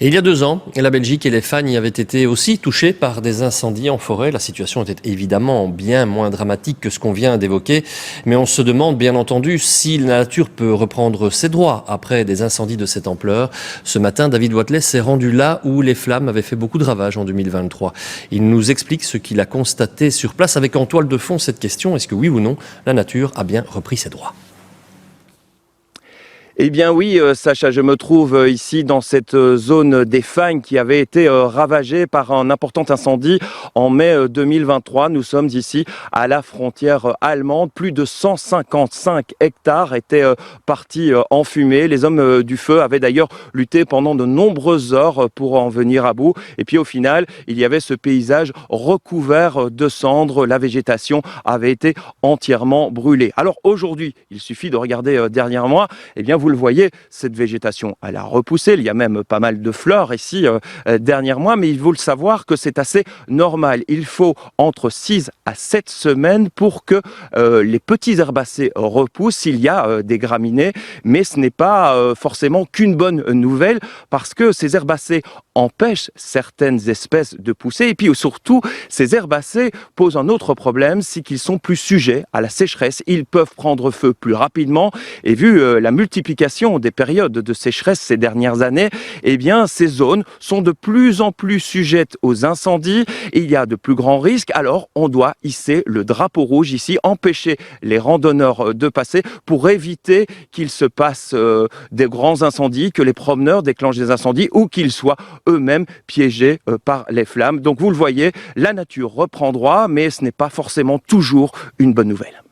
Et il y a 2 ans, la Belgique et les Fagnes avaient été aussi touchés par des incendies en forêt. La situation était évidemment bien moins dramatique que ce qu'on vient d'évoquer. Mais on se demande bien entendu si la nature peut reprendre ses droits après des incendies de cette ampleur. Ce matin, David Wathelet s'est rendu là où les flammes avaient fait beaucoup de ravages en 2023. Il nous explique ce qu'il a constaté sur place avec en toile de fond cette question. Est-ce que oui ou non, la nature a bien repris ses droits ? Eh bien oui, Sacha, je me trouve ici dans cette zone des Fagnes qui avait été ravagée par un important incendie en mai 2023. Nous sommes ici à la frontière allemande. Plus de 155 hectares étaient partis en fumée. Les hommes du feu avaient d'ailleurs lutté pendant de nombreuses heures pour en venir à bout. Et puis au final, il y avait ce paysage recouvert de cendres. La végétation avait été entièrement brûlée. Alors aujourd'hui, il suffit de regarder derrière moi. Eh bien, vous le voyez, cette végétation, elle a repoussé. Il y a même pas mal de fleurs ici derrière moi, mais il faut le savoir que c'est assez normal. Il faut entre 6 à 7 semaines pour que les petits herbacées repoussent. Il y a des graminées, mais ce n'est pas forcément qu'une bonne nouvelle parce que ces herbacées empêchent certaines espèces de pousser. Et puis surtout, ces herbacées posent un autre problème, c'est qu'ils sont plus sujets à la sécheresse. Ils peuvent prendre feu plus rapidement. Et vu la multiplication des périodes de sécheresse ces dernières années, eh bien, ces zones sont de plus en plus sujettes aux incendies. Et il y a de plus grands risques. Alors, on doit hisser le drapeau rouge ici, empêcher les randonneurs de passer pour éviter qu'il se passe des grands incendies, que les promeneurs déclenchent des incendies ou qu'ils soient eux-mêmes piégés par les flammes. Donc, vous le voyez, la nature reprend droit, mais ce n'est pas forcément toujours une bonne nouvelle.